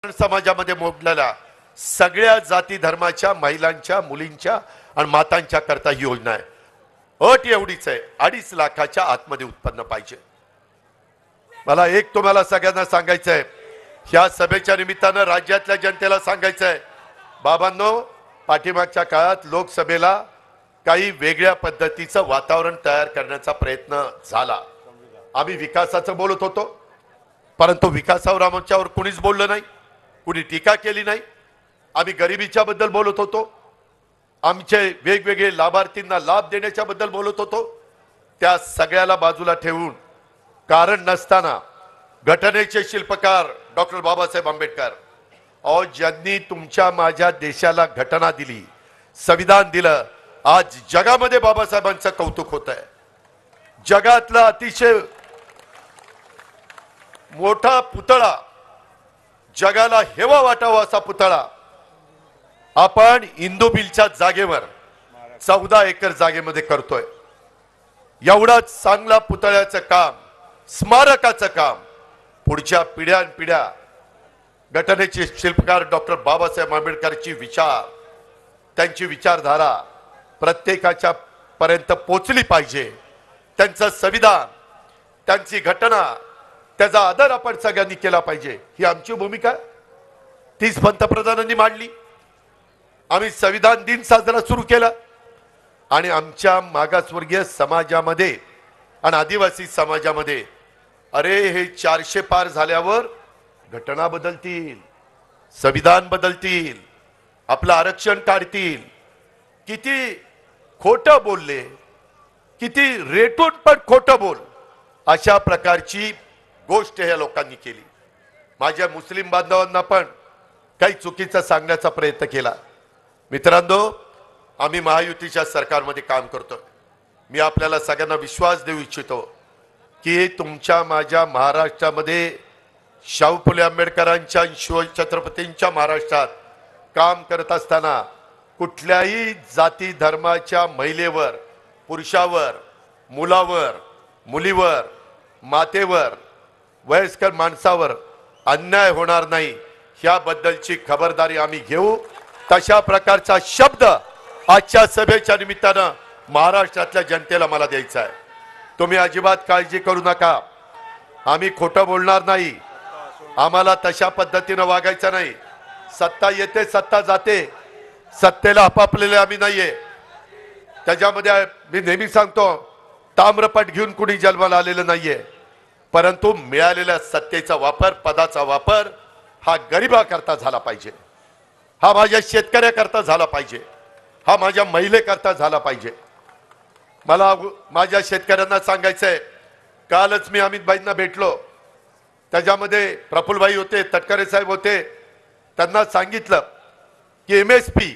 समाजामध्ये मोडलेल्या सगळ्या जाती धर्माच्या महिलांच्या मुलींच्या आणि मातांच्या करता ही योजना आहे। अट एवढीच आहे, 2.5 लाखाच्या आतमध्ये उत्पन्न पाहिजे। मला एक तुम्हाला सगळ्यांना सांगायचं आहे, ह्या सभेच्या निमित्तानं राज्यातल्या जनतेला सांगायचं आहे, बाबांनो, पाठीमागच्या काळात लोकसभेला काही वेगळ्या पद्धतीचं वातावरण तयार करण्याचा प्रयत्न झाला। आम्ही विकासाचं बोलत होतो, परंतु विकासावर आमच्यावर कोणीच बोललं नाही, कुणी टीका केली नाही। आम्ही गरिबीच्या बद्दल बोलत होतो, आमचे वेगवेगळे लाभार्थींना लाभ देण्याच्या बद्दल बोलत होतो। त्या सगळ्याला बाजूला ठेवून कारण नसताना घटनेचे शिल्पकार डॉक्टर बाबासाहेब आंबेडकर और ज्यांनी तुमच्या माझ्या देशाला घटना दिली, संविधान दिलं, आज जगामध्ये बाबासाहेबांचं कौतुक होत आहे। जगातला अतिशय मोठा पुतळा, जगाला हेवा वाटावा असा पुतळा आपण इंदुबिलच्या जागेवर 14 एकर जागेमध्ये करतोय। एवढाच चांगला पुतळ्याचं काम, स्मारकाचं काम पुढच्या पिढ्यानपिढ्या घटनेचे शिल्पकार डॉक्टर बाबासाहेब आंबेडकरची विचार, त्यांची विचारधारा प्रत्येकाच्या पर्यंत पोचली पाहिजे। त्यांचं संविधान, त्यांची घटना, त्याचा आदर आपण सगळ्यांनी केला पाहिजे, ही आमची भूमिका। 30 पंतप्रधानांनी मांडली, आम्ही संविधान दिन साजरा सुरू केला आणि आमच्या मागासवर्गीय समाजामध्ये आणि आदिवासी समाजामध्ये अरे हे 400 पार झाल्यावर घटना बदलतील, संविधान बदलतील, आपलं आरक्षण काढतील। किती खोटं बोलले, किती रेटून पण खोटं बोल, अशा प्रकारची गोष्ट या लोकांनी केली। माझ्या मुस्लिम बांधवांना पण काही चुकीचं सांगण्याचा प्रयत्न केला। मित्रांनो, आम्ही महायुतीच्या सरकारमध्ये काम करतोय। मी आपल्याला सगळ्यांना विश्वास देऊ इच्छितो की तुमच्या माझ्या महाराष्ट्रामध्ये शाहू फुले आंबेडकरांच्या शिवछत्रपतींच्या महाराष्ट्रात काम करत असताना कुठल्याही जाती धर्माच्या महिलेवर, पुरुषावर, मुलावर, मुलीवर, मातेवर, वयस्कर माणसावर अन्याय होणार नाही, याबद्दलची खबरदारी आम्ही घेऊ। तशा प्रकारचा शब्द आजच्या सभेच्या निमित्तानं महाराष्ट्रातल्या जनतेला मला द्यायचा आहे। तुम्ही अजिबात काळजी करू नका, आम्ही खोटं बोलणार नाही, आम्हाला तशा पद्धतीनं वागायचं नाही। सत्ता येते, सत्ता जाते, सत्तेला आपापलेले आम्ही नाहीये। त्याच्यामध्ये मी नेहमी सांगतो, ताम्रपट घेऊन कुणी जन्माला आलेलं नाहीये, परंतु मिळालेल्या सत्तेचा वापर, पदाचा वापर हा गरिबाकरता झाला पाहिजे, हा माझ्या शेतकऱ्याकरता झाला पाहिजे, हा माझ्या महिलेकरता झाला पाहिजे। मला माझ्या शेतकऱ्यांना सांगायचंय, कालच मी अमितभाईंना भेटलो, त्याच्यामध्ये प्रफुल्लभाई होते, तटकरे साहेब होते। त्यांना सांगितलं की MSP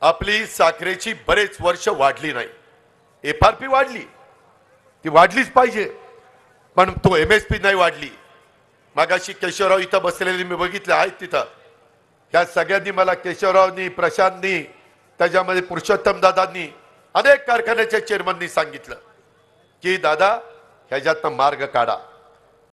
आपली साखरेची बरेच वर्ष वाढली नाही, FRP वाढली, ती वाढलीच पाहिजे, पण तो MSP नाही वाढली। मागाशी केशवराव इथं बसलेले मी बघितले आहेत, तिथं ह्या सगळ्यांनी मला, केशवरावनी, प्रशांतनी, त्याच्यामध्ये पुरुषोत्तम दादांनी, अनेक कारखान्याच्या चेअरमननी सांगितलं की दादा ह्याच्यातनं मार्ग काढा।